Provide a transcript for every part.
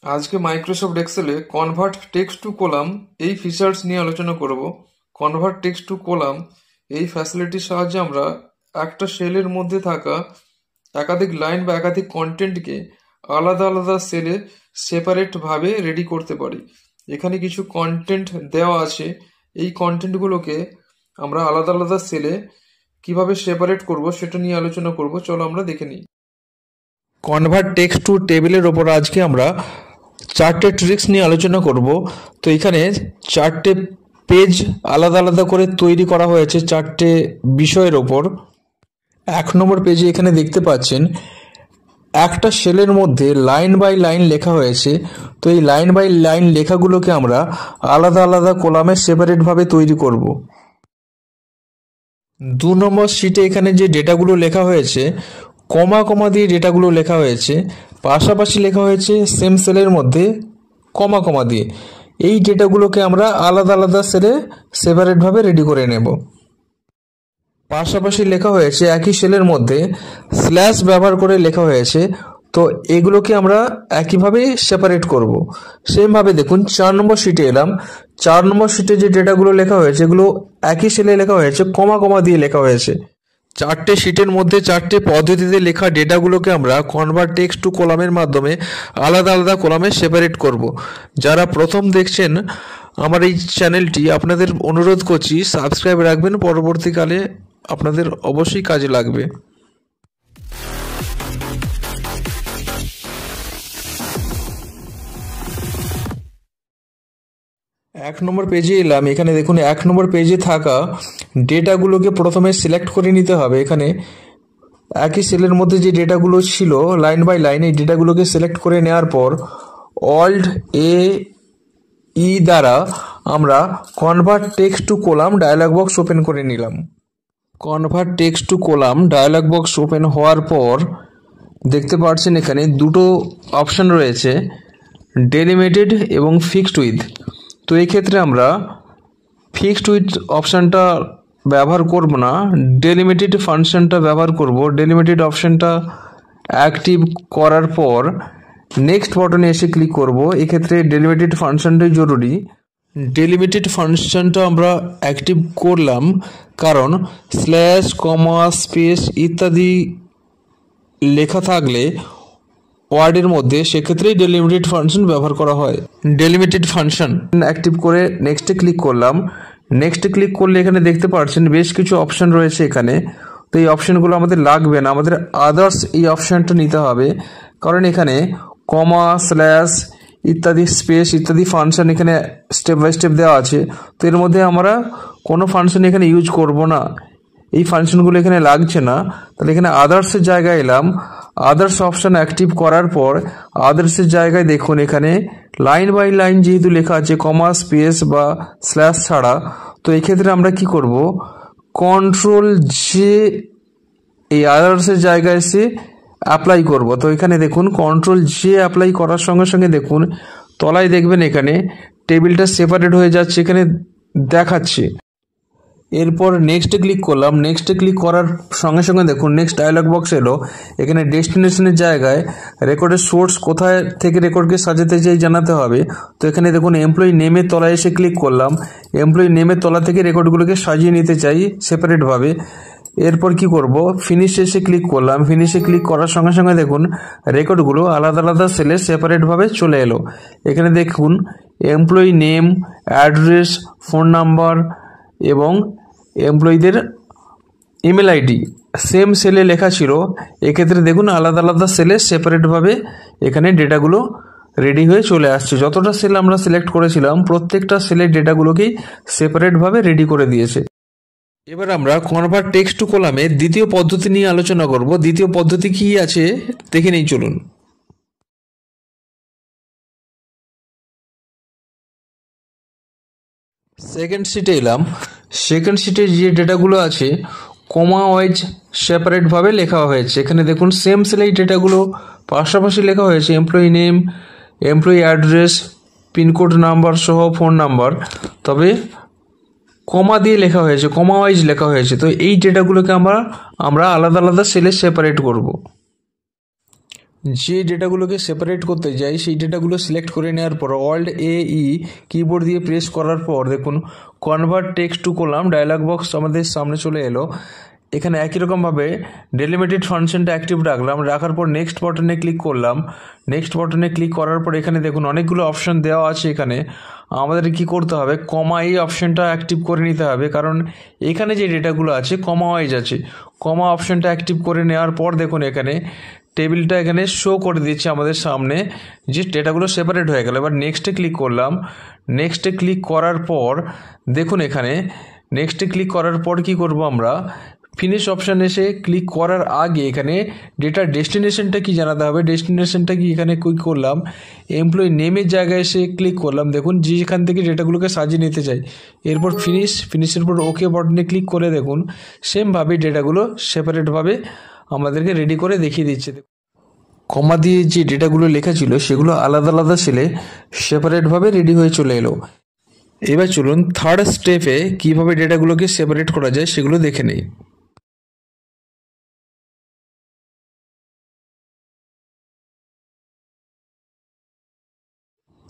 আজকে মাইক্রোসফট এক্সেলে convert text to column এই ফিচার্স নিয়ে আলোচনা করব। কনভার্ট টেক্সট টু কলাম এই ফ্যাসিলিটির সাহায্যে আমরা একটা সেলের মধ্যে থাকা একাধিক লাইন বা একাধিক কন্টেন্টকে আলাদা আলাদা সেলে সেপারেটভাবে রেডি করতে পারি। এখানে কিছু কন্টেন্ট দেওয়া আছে, এই কন্টেন্টগুলোকে আমরা আলাদা আলাদা সেলে কিভাবে সেপারেট করব সেটা নিয়ে আলোচনা করব। চলো আমরা দেখে নিই। কনভার্ট টেক্সট টু টেবিলের ওপর আজকে আমরা চারটে ট্রিক্স নিয়ে আলোচনা করব। তো এখানে চারটে পেজ আলাদা আলাদা করে তৈরি করা হয়েছে চারটে বিষয়ের ওপর। 1 নম্বর পেজে এখানে দেখতে পাচ্ছেন একটা সেলের মধ্যে লাইন বাই লাইন লেখা হয়েছে। তো এই লাইন বাই লাইন লেখাগুলোকে আমরা আলাদা আলাদা কলামে সেপারেটভাবে তৈরি করব। 2 নম্বর শিটে এখানে যে ডেটাগুলো লেখা হয়েছে, কমা কমা দিয়ে ডেটাগুলো লেখা হয়েছে, পাশাপাশি লেখা হয়েছে সেম সেলের মধ্যে কমা কমা দিয়ে। এই ডেটাগুলোকে আমরা আলাদা আলাদা সেলে সেপারেটভাবে রেডি করে নেব। পাশাপাশি লেখা হয়েছে একই সেলের মধ্যে স্ল্যাশ ব্যবহার করে লেখা হয়েছে। তো এগুলোকে আমরা একইভাবে সেপারেট করব। সেমভাবে দেখুন 4 নম্বর শিটে এলাম। 4 নম্বর শিটে যে ডেটাগুলো লেখা হয়েছে এগুলো একই সেলে লেখা হয়েছে, কমা কমা দিয়ে লেখা হয়েছে। চারটে শিটের মধ্যে চারটে পদ্ধতিতে লেখা ডেটাগুলোকে আমরা কনভার্ট টেক্সট টু কলামের মাধ্যমে আলাদা আলাদা কলামে সেপারেট করব। যারা প্রথম দেখছেন আমার এই চ্যানেলটি, আপনাদের অনুরোধ করছি সাবস্ক্রাইব রাখবেন, পরবর্তীকালে আপনাদের অবশ্যই কাজে লাগবে। 1 নম্বর পেজে এলাম। এখানে দেখুন 1 নম্বর পেজে থাকা ডেটাগুলোকে প্রথমে সিলেক্ট করে নিতে হবে। এখানে একই সেলের মধ্যে যে ডেটাগুলো ছিল লাইন বাই লাইন, এই ডেটাগুলোকে সিলেক্ট করে নেওয়ার পর অল্ট এ ই দ্বারা আমরা convert text to column dialog box open করে নিলাম। Convert text to column dialog box open হওয়ার পর দেখতে পাচ্ছেন এখানে দুটো অপশান রয়েছে, ডেলিমিটেড এবং ফিক্সড উইথ। তো এই ক্ষেত্রে আমরা ফিক্সড উইথ অপশানটা ব্যবহার করব না, ডেলিমিটেড ফাংশনটা ব্যবহার করব। ডেলিমিটেড অপশানটা অ্যাক্টিভ করার পর নেক্সট বাটনে এসে ক্লিক করব। এক্ষেত্রে ডেলিমিটেড ফাংশনটাই জরুরি। ডেলিমিটেড ফাংশনটা আমরা অ্যাক্টিভ করলাম কারণ স্ল্যাশ, কমা, স্পেস ইত্যাদি লেখা থাকলে ওয়ার্ডের মধ্যে সেক্ষেত্রেই ডেলিমিটেড ফাংশন ব্যবহার করা হয়। ডেলিমিটেড ফাংশন অ্যাক্টিভ করে নেক্সটে ক্লিক করলাম। নেক্সটে ক্লিক করলে এখানে দেখতে পাচ্ছেন বেশ কিছু অপশান রয়েছে এখানে। তো এই অপশানগুলো আমাদের লাগবে না, আমাদের আদার্স এই অপশানটা নিতে হবে, কারণ এখানে কমা, স্ল্যাশ ইত্যাদি, স্পেস ইত্যাদি ফাংশন এখানে স্টেপ বাই স্টেপ দেওয়া আছে। তো এর মধ্যে আমরা কোনো ফাংশন এখানে ইউজ করব না, এই ফাংশনগুলো এখানে লাগছে না। তাহলে এখানে আদার্সের জায়গায় এলাম। আদার্স অপশান অ্যাক্টিভ করার পর আদার্সের জায়গায় দেখুন এখানে লাইন বাই লাইন যেহেতু লেখা আছে, কমা, স্পেস বা স্ল্যাশ ছাড়া, তো এক্ষেত্রে আমরা কি করব, কন্ট্রোল জে এই আদার্সের জায়গায় এসে অ্যাপ্লাই করব। তো এখানে দেখুন কন্ট্রোল জে অ্যাপ্লাই করার সঙ্গে সঙ্গে দেখুন তলায় দেখবেন এখানে টেবিলটা সেপারেট হয়ে যাচ্ছে, এখানে দেখাচ্ছে। এরপর নেক্সটে ক্লিক করলাম। নেক্সটে ক্লিক করার সঙ্গে সঙ্গে দেখুন নেক্সট ডায়লগ বক্স এলো। এখানে ডেস্টিনেশনের জায়গায় রেকর্ডের সোর্স কোথায় থেকে রেকর্ডকে সাজাতে চাই জানাতে হবে। তো এখানে দেখুন এমপ্লয়ি নেমের তলায় এসে ক্লিক করলাম। এমপ্লয়ি নেমের তলা থেকে রেকর্ডগুলোকে সাজিয়ে নিতে চাই সেপারেটভাবে। এরপর কি করব, ফিনিশে এসে ক্লিক করলাম। ফিনিশে ক্লিক করার সঙ্গে সঙ্গে দেখুন রেকর্ডগুলো আলাদা আলাদা সেলে সেপারেটভাবে চলে এলো। এখানে দেখুন employee name, address, phone number এবং এমপ্লয়ীদের ইমেল আইডি সেম সেলে লেখা ছিল। এক্ষেত্রে দেখুন আলাদা আলাদা সেলে সেপারেটভাবে এখানে ডেটাগুলো রেডি হয়ে চলে আসছে। যতটা সেল আমরা সিলেক্ট করেছিলাম প্রত্যেকটা সেলের ডেটাগুলোকেই সেপারেটভাবে রেডি করে দিয়েছে। এবার আমরা কনভার্ট টেক্সট টু কলামের দ্বিতীয় পদ্ধতি নিয়ে আলোচনা করব। দ্বিতীয় পদ্ধতি কি আছে দেখে নেই চলুন। সেকেন্ড শিটে এলাম। সেকেন্ড শিটে যে ডেটাগুলো আছে কমা ওয়াইজ সেপারেটভাবে লেখা হয়েছে। এখানে দেখুন সেম সেলে এই ডেটাগুলো পাশাপাশি লেখা হয়েছে, employee name, employee address, pincode number সহ ফোন নাম্বার, তবে কমা দিয়ে লেখা হয়েছে, কমা ওয়াইজ লেখা হয়েছে। তো এই ডেটাগুলোকে আমরা আলাদা আলাদা সেলে সেপারেট করব। যে ডেটাগুলোকে সেপারেট করতে যাই সেই ডেটাগুলো সিলেক্ট করে নেওয়ার পর অল্ট এ ই কিবোর্ড দিয়ে প্রেস করার পর দেখুন convert text to column dialogue box আমাদের সামনে চলে এলো। এখানে একই রকমভাবে ডেলিমিটেড ফাংশনটা অ্যাক্টিভ রাখলাম, রাখার পর নেক্সট বাটনে ক্লিক করলাম। নেক্সট বাটনে ক্লিক করার পর এখানে দেখুন অনেকগুলো অপশান দেওয়া আছে। এখানে আমাদের কি করতে হবে, কমা এই অপশানটা অ্যাক্টিভ করে নিতে হবে, কারণ এখানে যে ডেটাগুলো আছে কমা ওয়াইজ আছে। কমা অপশানটা অ্যাক্টিভ করে নেওয়ার পর দেখুন এখানে টেবিলটা এখানে শো করে দিচ্ছে আমাদের সামনে যে ডেটাগুলো সেপারেট হয়ে গেল। এবার নেক্সটে ক্লিক করলাম। নেক্সটে ক্লিক করার পর দেখুন এখানে নেক্সটে ক্লিক করার পর কি করব, আমরা ফিনিশ অপশান এসে ক্লিক করার আগে এখানে ডেটার ডেস্টিনেশনটা কি জানাতে হবে। ডেস্টিনেশনটা কি এখানে ক্লিক করলাম, এমপ্লয়ি নেমের জায়গায় এসে ক্লিক করলাম, দেখুন যেখান থেকে ডেটাগুলোকে সাজিয়ে নিতে চাই। এরপর ফিনিশের পর ওকে বাটনে ক্লিক করে দেখুন সেমভাবে ডেটাগুলো সেপারেটভাবে আমাদেরকে রেডি করে দেখিয়ে দিচ্ছে। কমা দিয়ে যে ডেটাগুলো লেখা ছিল সেগুলো আলাদা আলাদা সেলে সেপারেটভাবে রেডি হয়ে চলে এলো। এবার চলুন থার্ড স্টেপে কীভাবে ডেটাগুলোকে সেপারেট করা যায় সেগুলো দেখে নেই।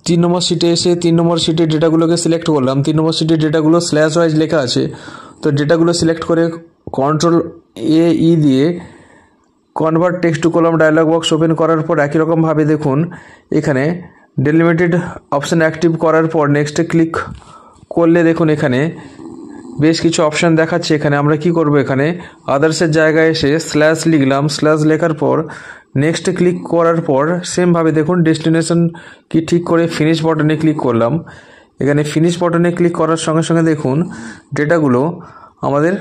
3 নম্বর শিটে এসে 3 নম্বর শিটে ডেটাগুলোকে সিলেক্ট করলাম। 3 নম্বর শিটে ডেটাগুলো স্ল্যাশ ওয়াইজ লেখা আছে, তো ডেটাগুলো সিলেক্ট করে কন্ট্রোল এ ই দিয়ে convert text to column dialogue box open করার পর একই রকমভাবে দেখুন এখানে ডেলিমিটেড অপশান অ্যাক্টিভ করার পর নেক্সটে ক্লিক করলে দেখুন এখানে বেশ কিছু অপশান দেখাচ্ছে। এখানে আমরা কি করব, এখানে আদার্সের জায়গায় এসে স্ল্যাশ লিখলাম। স্ল্যাশ লেখার পর নেক্সটে ক্লিক করার পর সেমভাবে দেখুন ডেস্টিনেশন কি ঠিক করে ফিনিশ বাটনে ক্লিক করলাম। এখানে ফিনিশ বাটনে ক্লিক করার সঙ্গে সঙ্গে দেখুন ডেটাগুলো আমাদের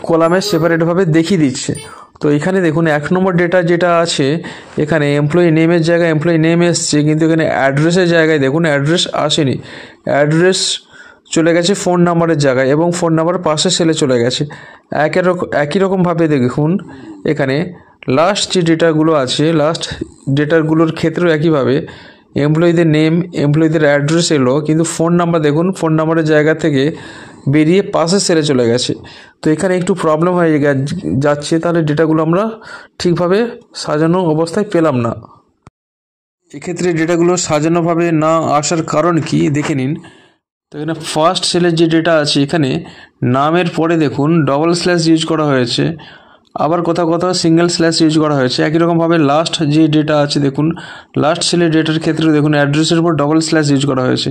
কলামে সেপারেটভাবে দেখিয়ে দিচ্ছে। তো এখানে দেখুন 1 নম্বর ডেটা যেটা আছে এখানে এমপ্লয়ি নেমের জায়গায় এমপ্লয়ি নেম এসছে, কিন্তু এখানে অ্যাড্রেসের জায়গায় দেখুন অ্যাড্রেস আসেনি। অ্যাড্রেস চলে গেছে ফোন নাম্বারের জায়গায় এবং ফোন নাম্বার পাশের সেলে চলে গেছে। একই রকমভাবে দেখুন এখানে লাস্ট যে ডেটাগুলো আছে লাস্ট ডেটাগুলোর ক্ষেত্রেও একইভাবে এমপ্লয়ীদের নেম এমপ্লয়ীদের অ্যাড্রেস এলো, কিন্তু ফোন নাম্বার দেখুন ফোন নাম্বারের জায়গা থেকে বেরিয়ে পাশের সেলে চলে গেছে। তো এখানে একটু প্রবলেম হয়ে যাচ্ছে, তাহলে ডেটাগুলো আমরা ঠিকভাবে সাজানো অবস্থায় পেলাম না। এক্ষেত্রে ডেটাগুলো সাজানোভাবে না আসার কারণ কি দেখে নিন। তো এখানে ফার্স্ট সেলের যে ডেটা আছে এখানে নামের পরে দেখুন ডবল স্ল্যাশ ইউজ করা হয়েছে, আবার কোথাও কোথাও সিঙ্গেল স্ল্যাশ ইউজ করা হয়েছে। একই রকমভাবে লাস্ট যে ডেটা আছে দেখুন লাস্ট সেলের ডেটার ক্ষেত্রে দেখুন অ্যাড্রেসের উপর ডবল স্ল্যাশ ইউজ করা হয়েছে,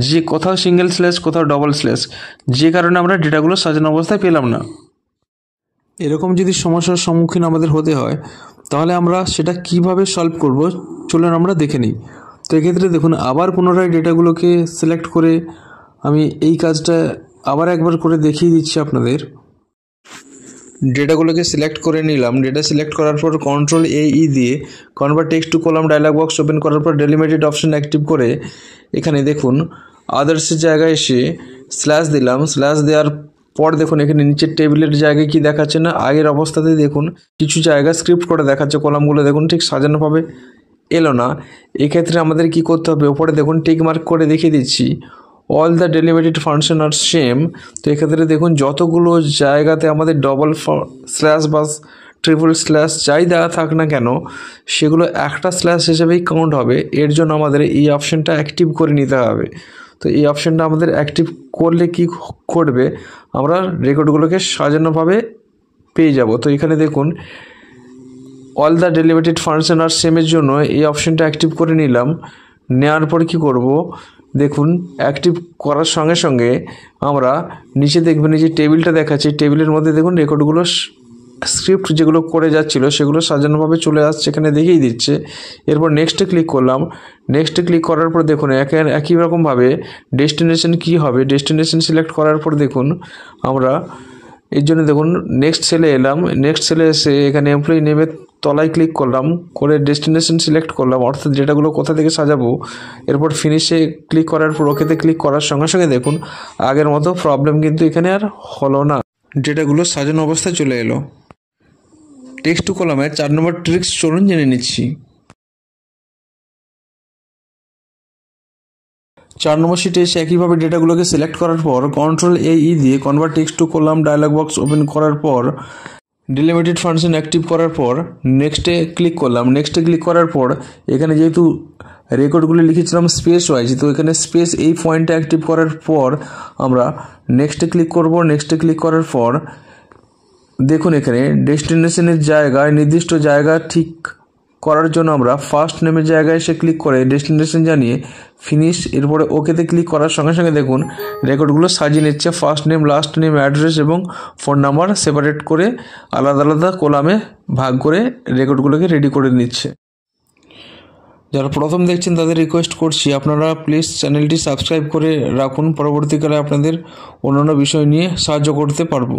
যে কোথাও সিঙ্গেল স্ল্যাশ কোথাও ডবল স্ল্যাশ, যে কারণে আমরা ডেটাগুলো সাজানো অবস্থায় পেলাম না। এরকম যদি সমস্যার সম্মুখীন আমাদের হতে হয় তাহলে আমরা সেটা কিভাবে সলভ করব চলুন আমরা দেখে নিই। তো এক্ষেত্রে দেখুন আবার পুনরায় ডেটাগুলোকে সিলেক্ট করে আমি এই কাজটা আবার একবার করে দেখিয়ে দিচ্ছি আপনাদের। ডেটাগুলোকে সিলেক্ট করে নিলাম। ডেটা সিলেক্ট করার পর কন্ট্রোল এ ই দিয়ে convert text to column dialogue box open করার পর ডেলিমিটেড অপশন অ্যাক্টিভ করে এখানে দেখুন আদার্সের জায়গায় এসে স্ল্যাশ দিলাম। স্ল্যাশ দেওয়ার পর দেখুন এখানে নিচের টেবিলের জায়গায় কি দেখাচ্ছে না, আগের অবস্থাতেই দেখুন কিছু জায়গা স্ক্রিপ্ট করে দেখাচ্ছে, কলামগুলো দেখুন ঠিক সাজানোভাবে এলো না। এক্ষেত্রে আমাদের কি করতে হবে, ওপরে দেখুন টিক মার্ক করে দেখিয়ে দিচ্ছি অল দ্য ডেলিমিটেড ফাংশন আর সেম। তো এক্ষেত্রে দেখুন যতগুলো জায়গাতে আমাদের ডবল স্ল্যাশ বা ট্রিপল স্ল্যাশ যাই দেওয়া থাক না কেন সেগুলো একটা স্ল্যাশ হিসেবেই কাউন্ট হবে। এর জন্য আমাদের এই অপশানটা অ্যাক্টিভ করে নিতে হবে। তো এই অপশানটা আমাদের অ্যাক্টিভ করলে কি করবে, আমরা রেকর্ডগুলোকে সাজানোভাবে পেয়ে যাব। তো এখানে দেখুন অল দ্য ডেলিমিটেড ফাংশন আর সেমের জন্য এই অপশানটা অ্যাক্টিভ করে নিলাম। নেওয়ার পর কি করব দেখুন অ্যাক্টিভ করার সঙ্গে সঙ্গে আমরা নিচে দেখবেন এই যে টেবিলটা দেখাচ্ছে, টেবিলের মধ্যে দেখুন রেকর্ডগুলো স্ক্রিপ্ট যেগুলো করে যাচ্ছিলো সেগুলো সাজানোভাবে চলে আসছে, এখানে দেখিয়ে দিচ্ছে। এরপর নেক্সটে ক্লিক করলাম। নেক্সটে ক্লিক করার পর দেখুন একই রকমভাবে ডেস্টিনেশন কি হবে, ডেস্টিনেশন সিলেক্ট করার পর দেখুন আমরা এর জন্য দেখুন নেক্সট সেলে এলাম। নেক্সট সেলে এসে এখানে এমপ্লয়ি নেমের তলায় ক্লিক করলাম, করে ডেস্টিনেশন সিলেক্ট করলাম, অর্থাৎ ডেটাগুলো কোথা থেকে সাজাবো। এরপর ফিনিশে ক্লিক করার পর ওকেতে ক্লিক করার সঙ্গে সঙ্গে দেখুন আগের মতো প্রবলেম কিন্তু এখানে আর হলো না, ডেটাগুলো সাজানো অবস্থায় চলে এলো। টেক্সট টু কলামের 4 নম্বর ট্রিক্স চলুন জেনে নিচ্ছি। 4 নম্বর শিটে এসে একইভাবে ডেটাগুলোকে সিলেক্ট করার পর কন্ট্রোল এ ই দিয়ে convert text to column dialogue box open করার পর ডিলিমিটেড ফাংশন অ্যাক্টিভ করার পর নেক্সটে ক্লিক করলাম। নেক্সটে ক্লিক করার পর এখানে যেহেতু রেকর্ডগুলো লিখেছিলাম স্পেস ওয়াইজ, তো এখানে স্পেস এই পয়েন্টটা অ্যাক্টিভ করার পর আমরা নেক্সটে ক্লিক করব। নেক্সটে ক্লিক করার পর দেখুন এখানে ডেস্টিনেশনের জায়গায় নির্দিষ্ট জায়গা ঠিক করার জন্য আমরা ফার্স্ট নেমের জায়গায় এসে ক্লিক করে ডেস্টিনেশন জানিয়ে ফিনিশ, এরপরে ওকেতে ক্লিক করার সঙ্গে সঙ্গে দেখুন রেকর্ডগুলো সাজিয়ে নিচ্ছে। First name, last name, address এবং ফোন নাম্বার সেপারেট করে আলাদা আলাদা কলামে ভাগ করে রেকর্ডগুলোকে রেডি করে নিচ্ছে। যারা প্রথম দেখছেন তাদের রিকোয়েস্ট করছি আপনারা প্লিজ চ্যানেলটি সাবস্ক্রাইব করে রাখুন, পরবর্তীকালে আপনাদের অন্যান্য বিষয় নিয়ে সাহায্য করতে পারবো।